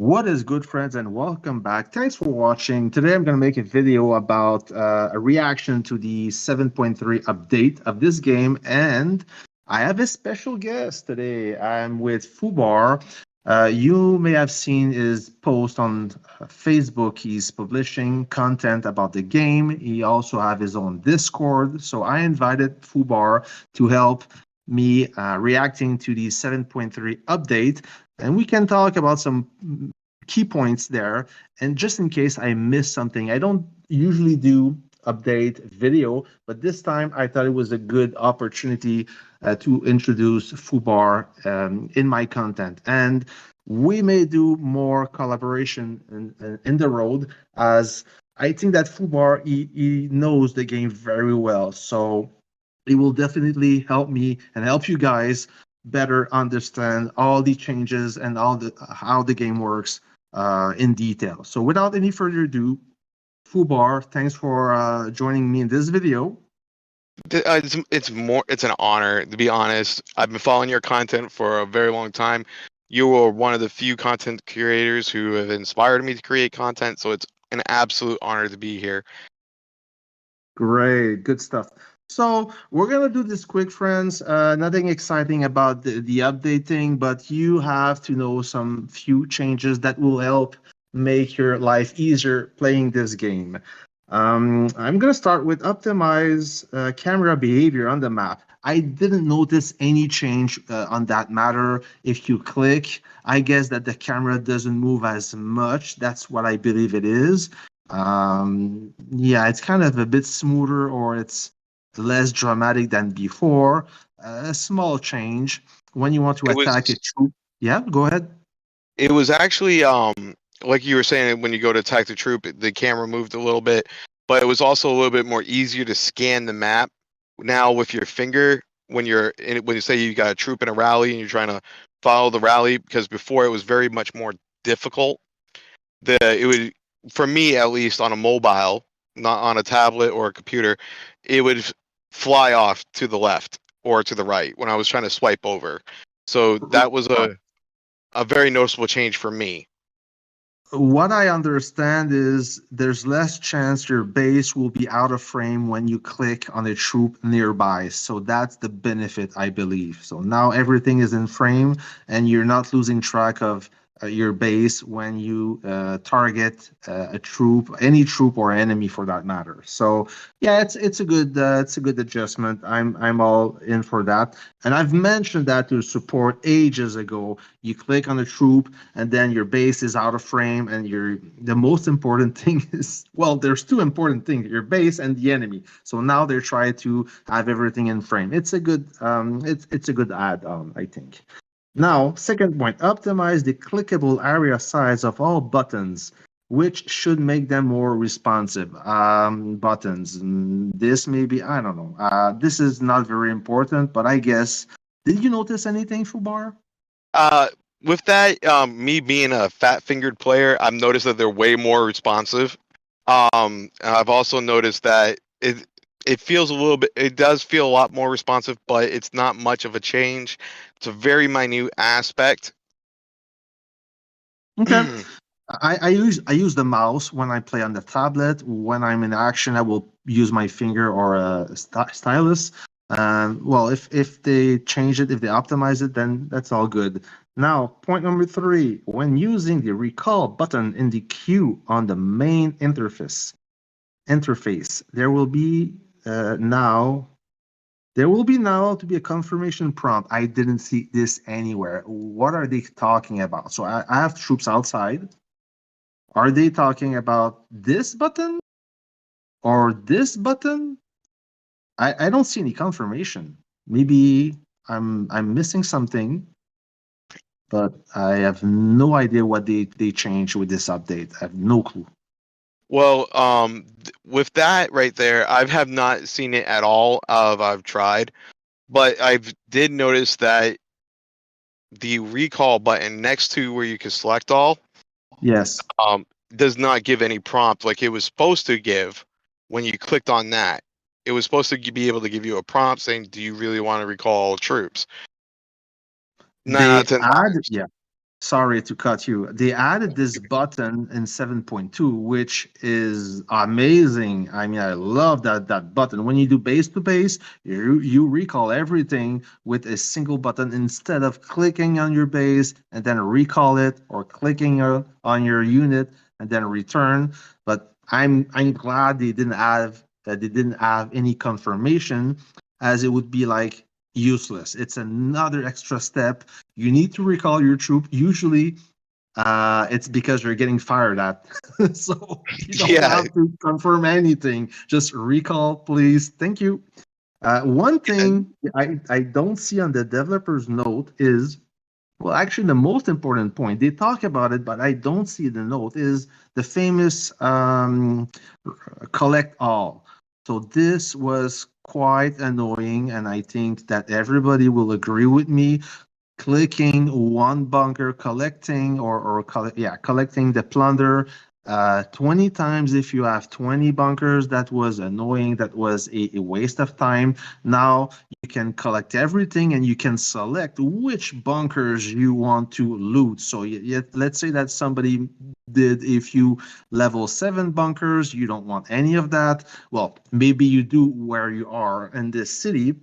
What is good, friends, and welcome back. Thanks for watching. Today, I'm going to make a video about a reaction to the 7.3 update of this game, and I have a special guest today. I'm with FUBAR. You may have seen his post on Facebook. He's publishing content about the game. He also have his own Discord. So I invited FUBAR to help me reacting to the 7.3 update, and we can talk about some key points there. And just in case I missed something, I don't usually do update video, but this time I thought it was a good opportunity to introduce FUBAR in my content. And we may do more collaboration in the road, as I think that FUBAR, he knows the game very well. So it will definitely help me and help you guys better understand all the changes and all the how the game works in detail. So without any further ado, Fubar, thanks for joining me in this video. It's an honor, to be honest. I've been following your content for a very long time. You are one of the few content creators who have inspired me to create content, so it's an absolute honor to be here. Great, good stuff. So we're gonna do this quick, friends. Nothing exciting about the updating, but you have to know some few changes that will help make your life easier playing this game. I'm gonna start with optimize camera behavior on the map. I didn't notice any change on that matter. If you click, I guess that the camera doesn't move as much. That's what I believe it is. Yeah, it's kind of a bit smoother, or it's less dramatic than before. A small change when you want to It attack a was troop. Yeah, go ahead. it was actually like you were saying, when you go to attack the troop, the camera moved a little bit, but it was also a little bit more easier to scan the map now with your finger when when you say you got a troop in a rally and you're trying to follow the rally, because before it was very much more difficult. It would, for me at least, on a mobile, not on a tablet or a computer, it would fly off to the left or to the right when I was trying to swipe over. So that was a very noticeable change for me. What I understand is there's less chance your base will be out of frame when you click on a troop nearby. So that's the benefit, I believe. So now everything is in frame and you're not losing track of your base when you target a troop, any troop or enemy for that matter. So yeah, it's a good adjustment. I'm all in for that. And I've mentioned that to support ages ago. You click on a troop and then your base is out of frame, and the most important thing is, well, there's two important things: your base and the enemy. So now they're trying to have everything in frame. It's a good it's a good add-on, I think. Now, second point, optimize the clickable area size of all buttons, which should make them more responsive. Buttons, this maybe, I don't know. This is not very important, but I guess, did you notice anything, Fubar? Uh, with that, me being a fat-fingered player, I've noticed that they're way more responsive. I've also noticed that it feels a little bit, it does feel a lot more responsive, but it's not much of a change. It's a very minute aspect. Okay. I use the mouse when I play on the tablet. When I'm in action, I will use my finger or a stylus. Well, if they change it, if they optimize it, then that's all good. Now, point number three: when using the recall button in the queue on the main interface, there will be now to be a confirmation prompt. I didn't see this anywhere. What are they talking about? So I have troops outside. Are they talking about this button or this button? I don't see any confirmation. Maybe I'm missing something, but I have no idea what they changed with this update. I have no clue. Well, with that right there, I have not seen it at all. I've tried, but I did notice that the recall button next to where you can select all, Yes. does not give any prompt like it was supposed to give when you clicked on that. It was supposed to be able to give you a prompt saying, "Do you really want to recall troops?" 9 out They of 10 add, times. yeah. Sorry to cut you. They added this button in 7.2, which is amazing. I mean, I love that button. When you do base to base, you recall everything with a single button instead of clicking on your base and then recall it, or clicking on your unit and then return. But I'm glad they didn't have any confirmation, as it would be like useless. It's another extra step. You need to recall your troop. Usually, it's because you're getting fired at. So you don't Yeah. have to confirm anything. Just recall, please. Thank you. One thing I don't see on the developer's note is, well, actually, the most important point, they talk about it, but I don't see the note, is the famous collect all. So this was quite annoying, and I think that everybody will agree with me. Clicking one bunker, collecting collecting the plunder 20 times. If you have 20 bunkers, that was annoying. That was a waste of time. Now you can collect everything and you can select which bunkers you want to loot. So let's say that somebody did a few level 7 bunkers. You don't want any of that. Well, maybe you do where you are in this city.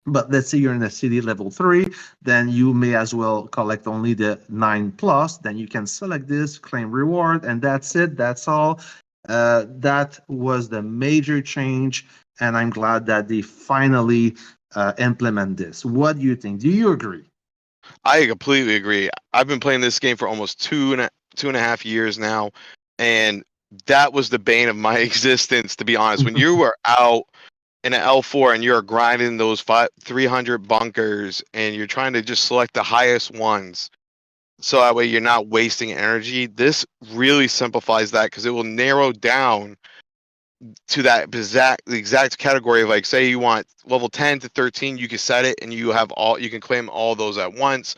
But let's say you're in a city level 3, then you may as well collect only the 9 plus. Then you can select this, claim reward, and that's it. That's all. That was the major change, and I'm glad that they finally implement this. What do you think? Do you agree? I completely agree. I've been playing this game for almost two and a half years now, and that was the bane of my existence, to be honest. When you were out in an L4 and you're grinding those 300 bunkers and you're trying to just select the highest ones, so that way you're not wasting energy. This really simplifies that, because it will narrow down to that exact category of, like, say you want level 10 to 13, you can set it and you can claim all those at once,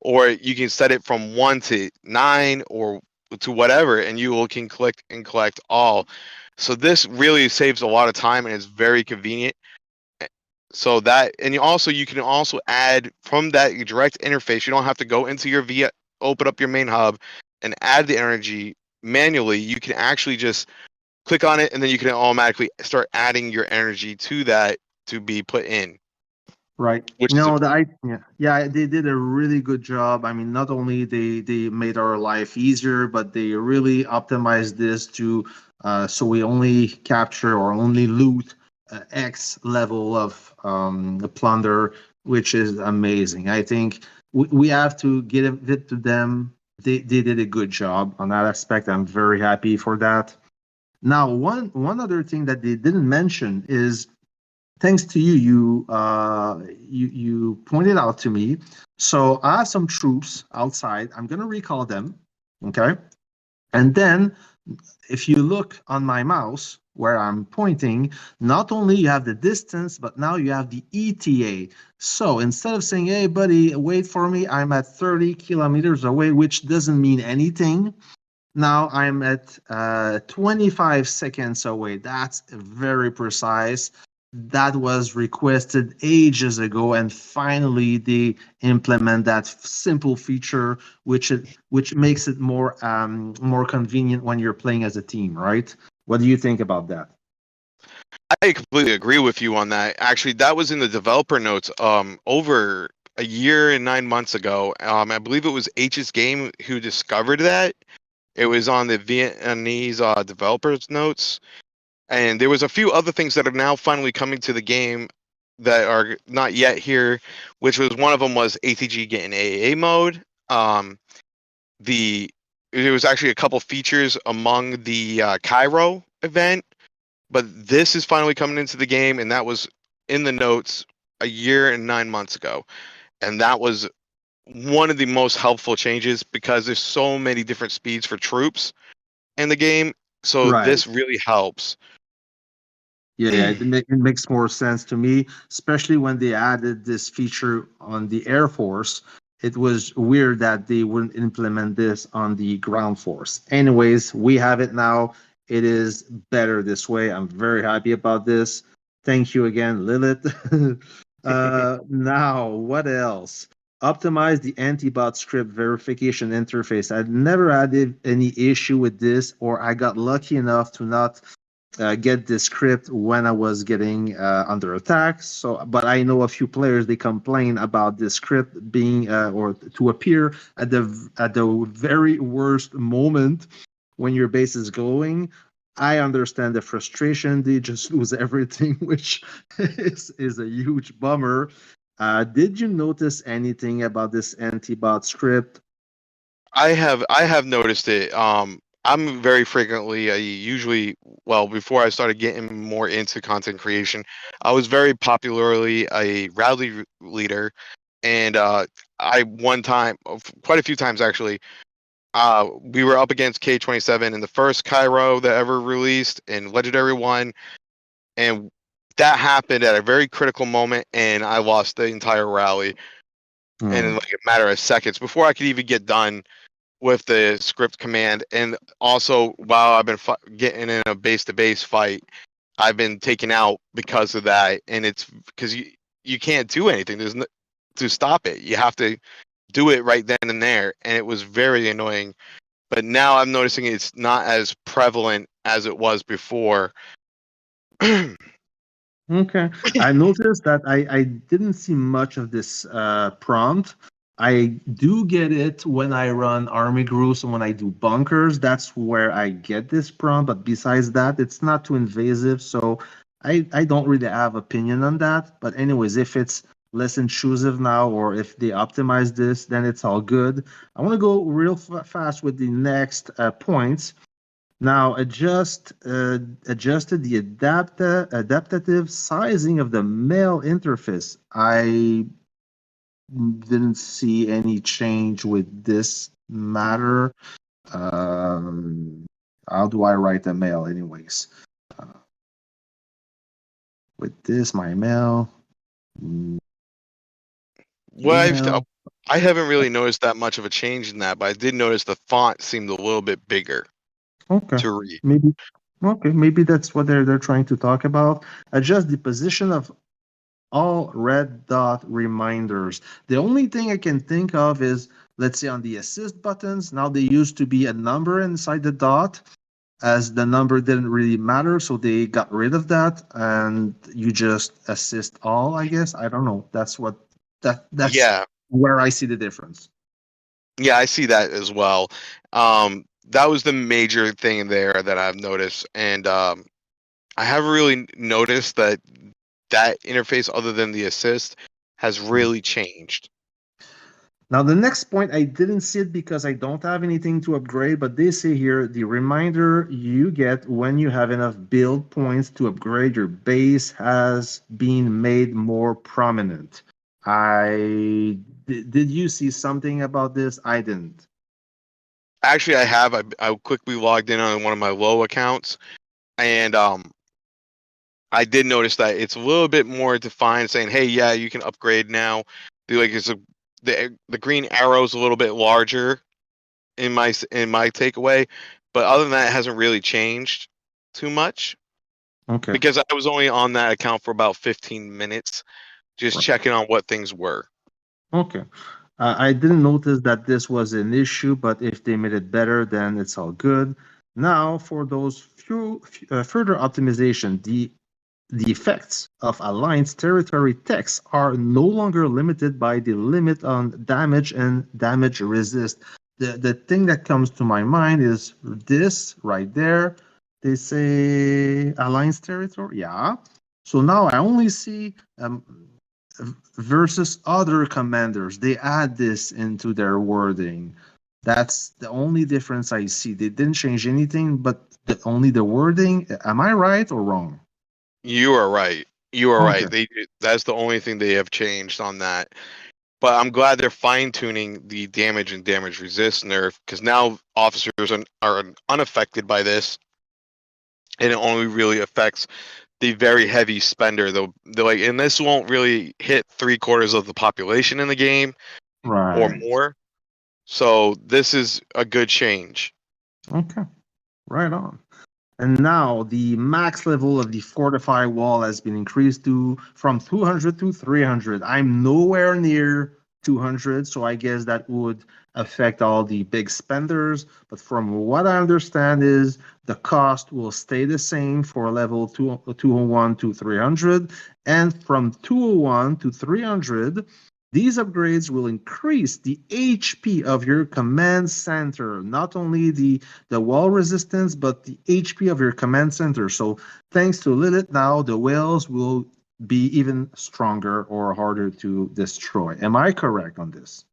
or you can set it from 1 to 9 or to whatever, and can click and collect all. So this really saves a lot of time and it's very convenient. So that, and you can also add from that direct interface. You don't have to go into your open up your main hub and add the energy manually. You can actually just click on it, and then you can automatically start adding your energy to that to be put in. Right. Which is No, yeah, they did a really good job. I mean, not only they made our life easier, but they really optimized this to so we only capture or only loot X level of the plunder, which is amazing. I think we have to give it to them. They did a good job on that aspect. I'm very happy for that. Now, one other thing that they didn't mention is, thanks to you, you pointed out to me. So I have some troops outside. I'm gonna recall them, okay? And then if you look on my mouse where I'm pointing, not only you have the distance, but now you have the ETA. So instead of saying, hey, buddy, wait for me, I'm at 30 kilometers away, which doesn't mean anything. Now I'm at 25 seconds away. That's very precise. That was requested ages ago, and finally they implement that simple feature, which makes it more convenient when you're playing as a team, right? What do you think about that? I completely agree with you on that. Actually, that was in the developer notes over a year and 9 months ago. I believe it was H's Game who discovered that. It was on the Vietnamese developers notes, and there was a few other things that are now finally coming to the game that are not yet here. Which was, one of them was ATG getting AA mode. There was actually a couple features among the Cairo event, but this is finally coming into the game, and that was in the notes a year and 9 months ago, and that was one of the most helpful changes, because there's so many different speeds for troops in the game. So Right. this really helps. Yeah, it makes more sense to me, especially when they added this feature on the Air Force. It was weird that they wouldn't implement this on the ground force. Anyways, we have it now. It is better this way. I'm very happy about this. Thank you again, Lilith. Now, what else? optimize the anti-bot script verification interface. I'd never had any issue with this, or I got lucky enough to not get this script when I was getting under attack. So, but I know a few players, they complain about this script being or to appear at the very worst moment when your base is going. I understand the frustration. They just lose everything, which is a huge bummer. Did you notice anything about this anti-bot script? I have noticed it. I'm very frequently, usually, well, before I started getting more into content creation, I was very popularly a rally leader, and I one time, quite a few times actually, we were up against K27 in the first Cairo that ever released and Legendary One, and that happened at a very critical moment, and I lost the entire rally, and in like a matter of seconds before I could even get done with the script command. And also, while I've been getting in a base-to-base fight, I've been taken out because of that, and it's because you can't do anything. There's no, to stop it. You have to do it right then and there, and it was very annoying. But now I'm noticing it's not as prevalent as it was before. Okay. I noticed that I didn't see much of this prompt. I do get it when I run army groups and when I do bunkers. That's where I get this prompt. But besides that, it's not too invasive. So I don't really have opinion on that. But anyways, if it's less intrusive now or if they optimize this, then it's all good. I want to go real fast with the next points. Now adjusted the adaptive sizing of the mail interface. I didn't see any change with this matter. How do I write a mail anyways? With this, my mail. Well, I haven't really noticed that much of a change in that, but I did notice the font seemed a little bit bigger. Okay. To read. Maybe that's what they're trying to talk about. Adjust the position of all red dot reminders. The only thing I can think of is, let's say on the assist buttons, now they used to be a number inside the dot, as the number didn't really matter, so they got rid of that, and you just assist all, I guess. I don't know. That's Yeah. where I see the difference. Yeah, I see that as well. That was the major thing there that I've noticed, and I haven't really noticed that interface, other than the assist, has really changed. Now, the next point, I didn't see it because I don't have anything to upgrade, but they say here the reminder you get when you have enough build points to upgrade your base has been made more prominent. Did you see something about this? I didn't. Actually, I have. I quickly logged in on one of my low accounts, and I did notice that it's a little bit more defined, saying, "Hey, yeah, you can upgrade now." The green arrow's a little bit larger in my takeaway, but other than that, it hasn't really changed too much. Okay. Because I was only on that account for about 15 minutes, just checking on what things were. Okay. I didn't notice that this was an issue, but if they made it better, then it's all good. Now, for those further optimization, the effects of Alliance territory text are no longer limited by the limit on damage and damage resist. The thing that comes to my mind is this right there. They say Alliance territory, yeah. So now I only see versus other commanders. They add this into their wording. That's the only difference I see. They didn't change anything, but only the wording. Am I right or wrong? You are right. You are Okay. right. That's the only thing they have changed on that. But I'm glad they're fine tuning the damage and damage resist nerf, because now officers are unaffected by this, and it only really affects the very heavy spender. Though, and this won't really hit 3/4 of the population in the game, or Right. more. So this is a good change. Okay. Right on. And now the max level of the fortify wall has been increased from 200 to 300. I'm nowhere near 200. So I guess that would affect all the big spenders. But from what I understand is the cost will stay the same for level 201 to 300. And from 201 to 300, these upgrades will increase the HP of your command center, not only the wall resistance, but the HP of your command center. So thanks to Lilith now, the whales will be even stronger or harder to destroy. Am I correct on this?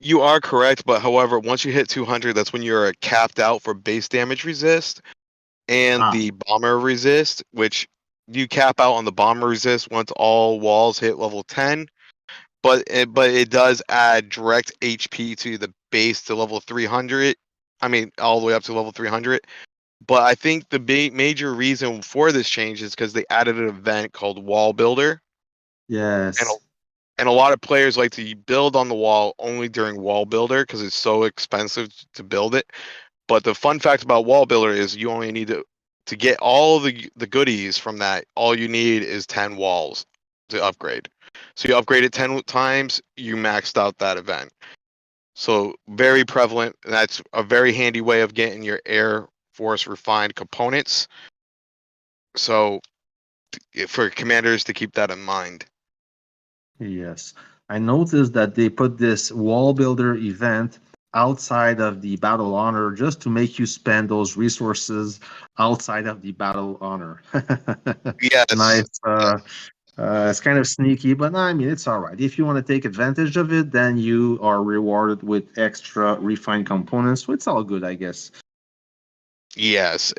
You are correct, but however, once you hit 200, that's when you're capped out for base damage resist and the bomber resist, which you cap out on the bomber resist once all walls hit level 10. But it does add direct HP to the base to level 300. I mean, all the way up to level 300. But I think the major reason for this change is because they added an event called Wall Builder. Yes. And a lot of players like to build on the wall only during Wall Builder because it's so expensive to build it. But the fun fact about Wall Builder is you only need to get all the goodies from that. All you need is 10 walls to upgrade. So you upgrade it 10 times, you maxed out that event. So very prevalent. And that's a very handy way of getting your Air Force refined components. So for commanders to keep that in mind. Yes. I noticed that they put this wall builder event outside of the battle honor just to make you spend those resources outside of the battle honor. Yes. Nice. It's kind of sneaky, but I mean, it's all right. If you want to take advantage of it, then you are rewarded with extra refined components. So it's all good, I guess. Yes.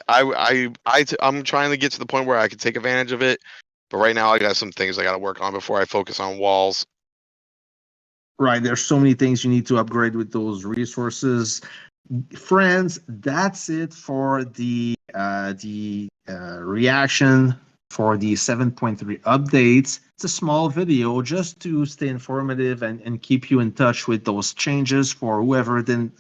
I'm trying to get to the point where I can take advantage of it. But right now, I got some things I got to work on before I focus on walls. Right. There's so many things you need to upgrade with those resources. Friends, that's it for the reaction for the 7.3 updates. It's a small video just to stay informative and keep you in touch with those changes for whoever didn't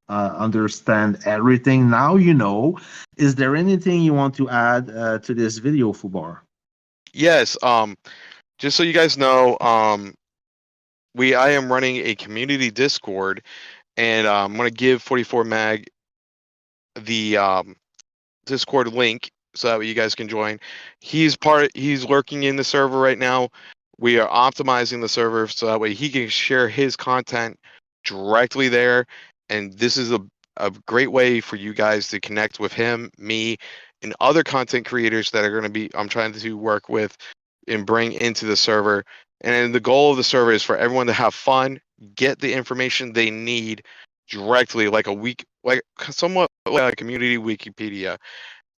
understand everything. Now you know. Is there anything you want to add to this video, FUBAR? Yes. Just so you guys know, I am running a community Discord, and I'm gonna give 44 Mag the Discord link so that way you guys can join. He's lurking in the server right now. We are optimizing the server so that way he can share his content directly there. And this is a great way for you guys to connect with him, me, and other content creators that are going to be I'm trying to work with and bring into the server. And the goal of the server is for everyone to have fun, get the information they need directly, like somewhat like a community Wikipedia.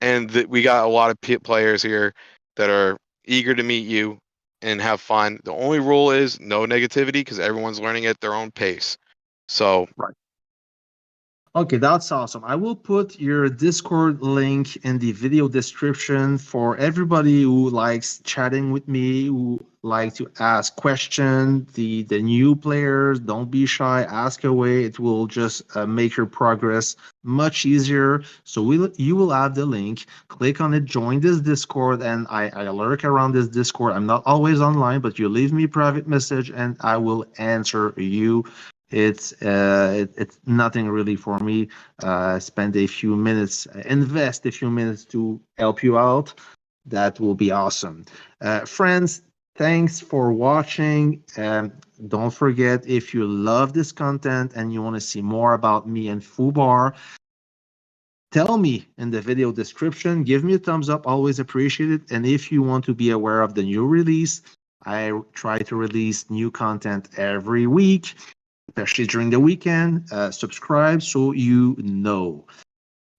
And we got a lot of players here that are eager to meet you and have fun. The only rule is no negativity because everyone's learning at their own pace. So right. Okay, that's awesome. I will put your Discord link in the video description for everybody who likes chatting with me, who like to ask questions. The new players, don't be shy, ask away. It will just make your progress much easier. So you will have the link. Click on it, join this Discord, and I lurk around this Discord. I'm not always online, but you leave me a private message and I will answer you. It's nothing really for me. Spend a few minutes, invest a few minutes to help you out. That will be awesome. Friends, thanks for watching. Don't forget, if you love this content and you want to see more about me and FUBAR, tell me in the video description. Give me a thumbs up, always appreciate it. And if you want to be aware of the new release, I try to release new content every week, especially during the weekend. Subscribe so you know.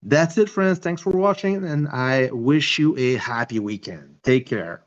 That's it, friends. Thanks for watching, and I wish you a happy weekend. Take care.